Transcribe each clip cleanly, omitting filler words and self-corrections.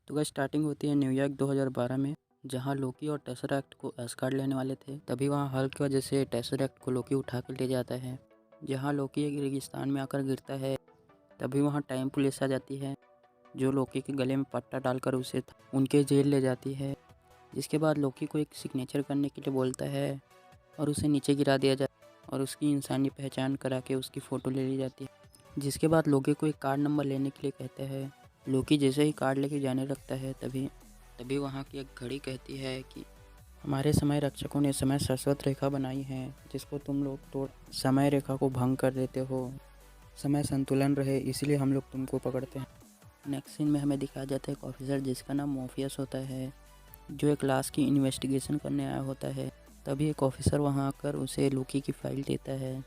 तो guys starting होती है न्यूयॉर्क 2012 में, जहां लोकी और टेसरेक्ट को एस्गार्ड लेने वाले थे। तभी वहां हल्क की वजह से टेसरेक्ट को लोकी उठा कर ले जाता है। जहां लोकी एक रेगिस्तान में आकर गिरता है, तभी वहां टाइम पुलिस आ जाती है, जो लोकी के गले में पट्टा डालकर उसे उनके जेल ले जाती है। जिसके बाद लोकी को एक सिग्नेचर करने के लिए बोलता है और उसे नीचे गिरा दिया जाता है और उसकी इंसानी पहचान करा के उसकी फ़ोटो ले ली जाती है। जिसके बाद लोकी को एक कार्ड नंबर लेने के लिए कहते हैं। लोकी जैसे ही कार्ड लेके जाने लगता है, तभी वहाँ की एक घड़ी कहती है कि हमारे समय रक्षकों ने समय शाश्वत रेखा बनाई है, जिसको तुम लोग तोड़ समय रेखा को भंग कर देते हो। समय संतुलन रहे इसलिए हम लोग तुमको पकड़ते हैं। नेक्स्ट सीन में हमें दिखाया जाता है एक ऑफिसर जिसका नाम मोफियस होता है, जो एक लाश की इन्वेस्टिगेशन करने आया होता है। तभी एक ऑफिसर वहाँ आकर उसे लोकी की फाइल देता है।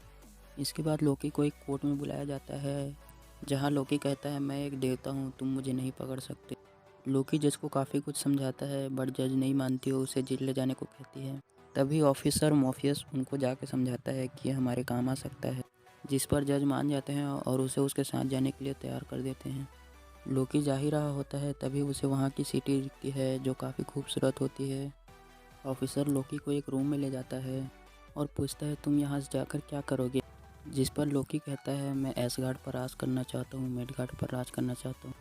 इसके बाद लोकी को एक कोर्ट में बुलाया जाता है, जहाँ लोकी कहता है मैं एक देवता हूँ, तुम मुझे नहीं पकड़ सकते। लोकी जज को काफ़ी कुछ समझाता है, बट जज नहीं मानती हो, उसे जेल ले जाने को कहती है। तभी ऑफिसर मोफियस उनको जाके समझाता है कि ये हमारे काम आ सकता है, जिस पर जज मान जाते हैं और उसे उसके साथ जाने के लिए तैयार कर देते हैं। लोकी जा ही रहा होता है, तभी उसे वहाँ की सिटी दिखती है, जो काफ़ी खूबसूरत होती है। ऑफिसर लोकी को एक रूम में ले जाता है और पूछता है तुम यहाँ से जाकर क्या करोगे। जिस पर लोकी कहता है मैं एसगार्ड पर राज करना चाहता हूँ, मिडगार्ड पर राज करना चाहता हूँ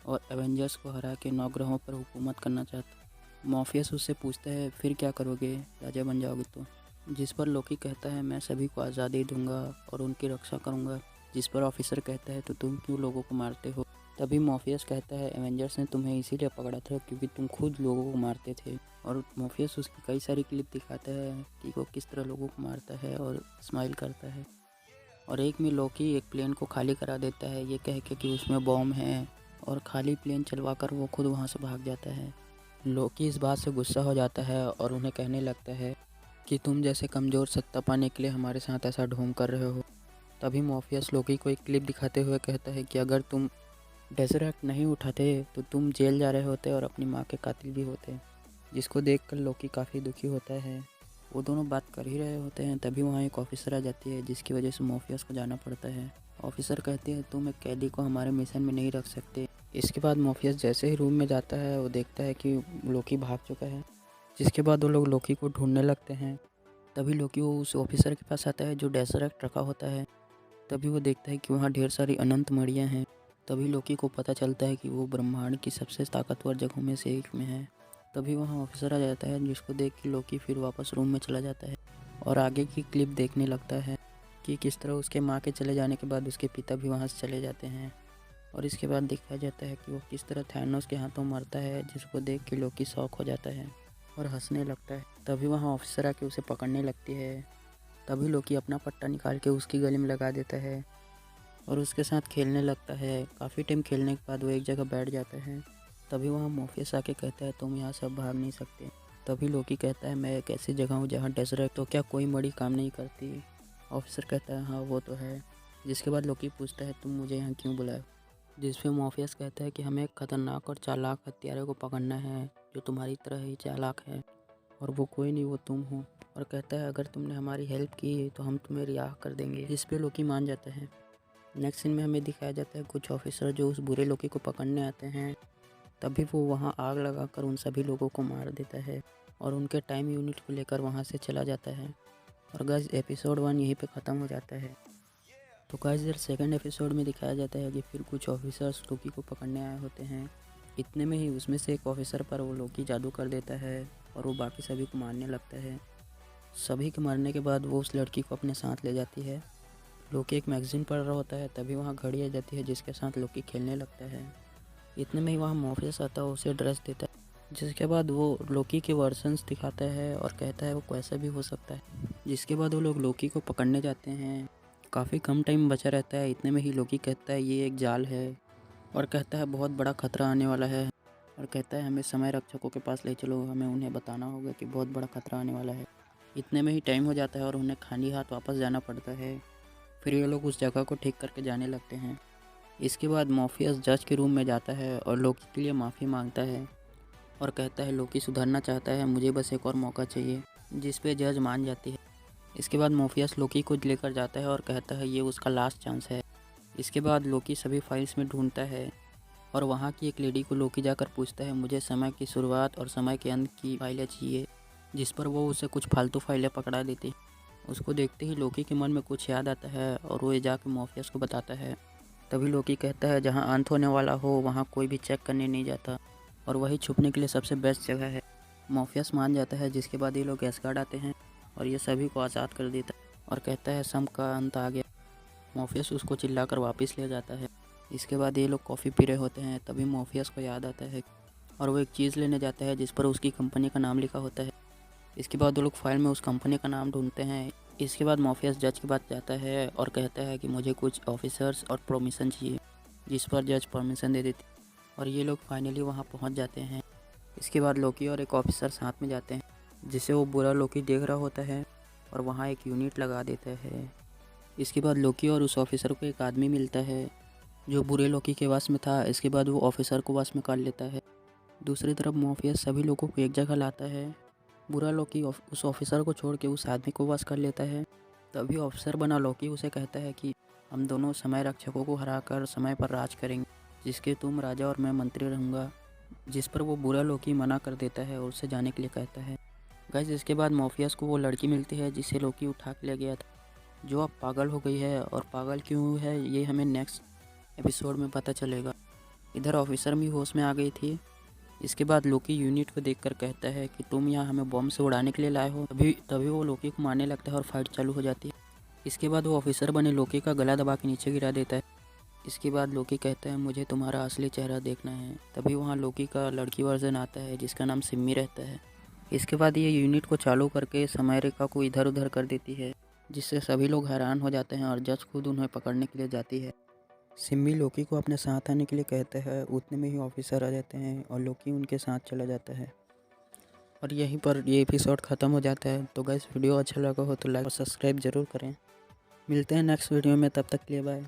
और एवेंजर्स को हरा के 9 ग्रहों पर हुकूमत करना चाहता हूँ। मॉर्फियस उससे पूछता है फिर क्या करोगे, राजा बन जाओगे तो। जिस पर लोकी कहता है मैं सभी को आज़ादी दूंगा और उनकी रक्षा करूंगा। जिस पर ऑफिसर कहता है तो तुम क्यों लोगों को मारते हो। तभी मॉर्फियस कहता है एवेंजर्स ने तुम्हें इसीलिए पकड़ा था क्योंकि तुम खुद लोगों को मारते थे। और मॉर्फियस उसकी कई सारी क्लिप दिखाता है कि वो किस तरह लोगों को मारता है और स्माइल करता है। और एक में लोकी एक प्लेन को खाली करा देता है, ये कह के कि उसमें बॉम्ब है, और खाली प्लेन चलवाकर वो खुद वहाँ से भाग जाता है। लोकी इस बात से गुस्सा हो जाता है और उन्हें कहने लगता है कि तुम जैसे कमज़ोर सत्ता पाने के लिए हमारे साथ ऐसा ढोंग कर रहे हो। तभी मॉर्फियस लोकी को एक क्लिप दिखाते हुए कहता है कि अगर तुम डेजरेक्ट नहीं उठाते तो तुम जेल जा रहे होते और अपनी माँ के कातिल भी होते। जिसको देखकर लोकी काफ़ी दुखी होता है। वो दोनों बात कर ही रहे होते हैं, तभी वहाँ एक ऑफिसर आ जाती है, जिसकी वजह से मॉर्फियस को जाना पड़ता है। ऑफिसर कहते हैं तुम एक कैदी को हमारे मिशन में नहीं रख सकते। इसके बाद मॉर्फियस जैसे ही रूम में जाता है, वो देखता है कि लोकी भाग चुका है। जिसके बाद वो लोग लोकी को ढूंढने लगते हैं। तभी लोकी वो उस ऑफिसर के पास आता है जो डेजरेक्ट रखा होता है। तभी वो देखता है कि वहाँ ढेर सारी अनंत मणियाँ हैं। तभी लोकी को पता चलता है कि वो ब्रह्मांड की सबसे ताकतवर जगहों में से एक में है। तभी वहाँ ऑफिसर आ जाता है, जिसको देख के लोकी फिर वापस रूम में चला जाता है और आगे की क्लिप देखने लगता है कि किस तरह उसके माँ के चले जाने के बाद उसके पिता भी वहाँ से चले जाते हैं। और इसके बाद दिखाया जाता है कि वो किस तरह थैनोस के हाथों मरता है, जिसको देख के लोकी शॉक हो जाता है और हंसने लगता है। तभी वहाँ ऑफिसर आके उसे पकड़ने लगती है। तभी लोकी अपना पट्टा निकाल के उसकी गले में लगा देता है और उसके साथ खेलने लगता है। काफ़ी टाइम खेलने के बाद वो एक जगह बैठ जाता है। तभी वहाँ मॉर्फियस आके कहता है तुम यहाँ से भाग नहीं सकते। तभी लोकी कहता है मैं एक ऐसी जगह हूँ जहाँ डेजर्ट, तो क्या कोई मड़ी काम नहीं करती। ऑफिसर कहता है हाँ वो तो है। जिसके बाद लोकी पूछता है तुम मुझे यहाँ क्यों बुलाए। जिस पे मॉर्फियस कहता है कि हमें एक खतरनाक और चालाक हत्यारे को पकड़ना है, जो तुम्हारी तरह ही चालाक है, और वो कोई नहीं, वो तुम हो। और कहता है अगर तुमने हमारी हेल्प की तो हम तुम्हें रिहा कर देंगे। जिस पे लोकी मान जाता है। नेक्स्ट सीन में हमें दिखाया जाता है कुछ ऑफिसर जो उस बुरे लोकी को पकड़ने आते हैं। तभी वो वहाँ आग लगाकर उन सभी लोगों को मार देता है और उनके टाइम यूनिट को लेकर वहाँ से चला जाता है। और गाइस एपिसोड 1 यहीं पे ख़त्म हो जाता है। तो गाइस इधर सेकंड एपिसोड में दिखाया जाता है कि फिर कुछ ऑफिसर्स लोकी को पकड़ने आए होते हैं। इतने में ही उसमें से एक ऑफिसर पर वो लोकी जादू कर देता है और वो बाकी सभी को मारने लगता है। सभी के मरने के बाद वो उस लड़की को अपने साथ ले जाती है। लोकी एक मैगजीन पढ़ रहा होता है, तभी वहाँ घड़ी आ जाती है, जिसके साथ लोकी खेलने लगता है। इतने में ही वहाँ मॉर्फियस आता है, उसे ड्रेस देता है। जिसके बाद वो लोकी के वर्जन्स दिखाता है और कहता है वो कैसा भी हो सकता है। जिसके बाद वो लोग लोकी को पकड़ने जाते हैं। काफ़ी कम टाइम बचा रहता है। इतने में ही लोकी कहता है ये एक जाल है और कहता है बहुत बड़ा खतरा आने वाला है। और कहता है हमें समय रक्षकों के पास ले चलो, हमें उन्हें बताना होगा कि बहुत बड़ा खतरा आने वाला है। इतने में ही टाइम हो जाता है और उन्हें खाली हाथ वापस जाना पड़ता है। फिर ये लोग उस जगह को ठीक करके जाने लगते हैं। इसके बाद मॉर्फियस जज के रूम में जाता है और लोकी के लिए माफ़ी मांगता है और कहता है लोकी सुधरना चाहता है, मुझे बस एक और मौका चाहिए। जिस पे जज मान जाती है। इसके बाद मॉर्फियस लोकी को लेकर जाता है और कहता है ये उसका लास्ट चांस है। इसके बाद लोकी सभी फाइल्स में ढूंढता है और वहाँ की एक लेडी को लोकी जाकर पूछता है मुझे समय की शुरुआत और समय के अंत की फाइलें चाहिए, जिस पर वो उसे कुछ फालतू फाइलें पकड़ा देती। उसको देखते ही लोकी के मन में कुछ याद आता है और वो ये जाकर मॉर्फियस को बताता है। तभी लोकी कहता है जहाँ अंत होने वाला हो वहाँ कोई भी चेक करने नहीं जाता और वही छुपने के लिए सबसे बेस्ट जगह है। मॉर्फियस मान जाता है, जिसके बाद ये लोग एस्गार्ड आते हैं और ये सभी को आज़ाद कर देता है और कहता है सम का अंत आ गया। मॉर्फियस उसको चिल्लाकर वापस ले जाता है। इसके बाद ये लोग कॉफ़ी पी रहे होते हैं, तभी मॉर्फियस को याद आता है और वो एक चीज़ लेने जाता है जिस पर उसकी कंपनी का नाम लिखा होता है। इसके बाद वो लोग फाइल में उस कंपनी का नाम ढूंढते हैं। इसके बाद मॉर्फियस जज के पास जाता है और कहता है कि मुझे कुछ ऑफिसर्स और परमिशन चाहिए, जिस पर जज परमिशन दे देती और ये लोग फाइनली वहाँ पहुँच जाते हैं। इसके बाद लोकी और एक ऑफिसर साथ में जाते हैं जिसे वो बुरा लोकी देख रहा होता है और वहाँ एक यूनिट लगा देता है। इसके बाद लोकी और उस ऑफिसर को एक आदमी मिलता है जो बुरे लोकी के वश में था। इसके बाद वो ऑफिसर को वश में कर लेता है। दूसरी तरफ मॉर्फियस सभी लोगों को एक जगह लाता है। बुरा लोकी उस ऑफिसर को छोड़ के उस आदमी को वश कर लेता है। तभी ऑफिसर बना लोकी उसे कहता है कि हम दोनों समय रक्षकों को हराकर समय पर राज करेंगे, जिसके तुम राजा और मैं मंत्री रहूँगा। जिस पर वो बुरा लोकी मना कर देता है और उससे जाने के लिए कहता है। गाइस, इसके बाद मॉर्फियस को वो लड़की मिलती है जिसे लोकी उठा के ले गया था, जो अब पागल हो गई है और पागल क्यों है ये हमें नेक्स्ट एपिसोड में पता चलेगा। इधर ऑफिसर भी होश में आ गई थी। इसके बाद लोकी यूनिट को देखकर कहता है कि तुम यहाँ हमें बॉम्ब से उड़ाने के लिए लाए हो। तभी वो लोकी को मारने लगता है और फाइट चालू हो जाती है। इसके बाद वो ऑफिसर बने लोकी का गला दबा के नीचे गिरा देता है। इसके बाद लोकी कहता है मुझे तुम्हारा असली चेहरा देखना है। तभी वहाँ लोकी का लड़की वर्जन आता है जिसका नाम सिम्मी रहता है। इसके बाद ये यूनिट को चालू करके समय रेखा को इधर उधर कर देती है, जिससे सभी लोग हैरान हो जाते हैं और जज खुद उन्हें पकड़ने के लिए जाती है। सिम्मी लोकी को अपने साथ आने के लिए कहता है। उतने में ही ऑफिसर आ जाते हैं और लोकी उनके साथ चला जाता है और यहीं पर ये एपिसोड ख़त्म हो जाता है। तो गाइस, वीडियो अच्छा लगा हो तो लाइक और सब्सक्राइब ज़रूर करें। मिलते हैं नेक्स्ट वीडियो में, तब तक के लिए बाय।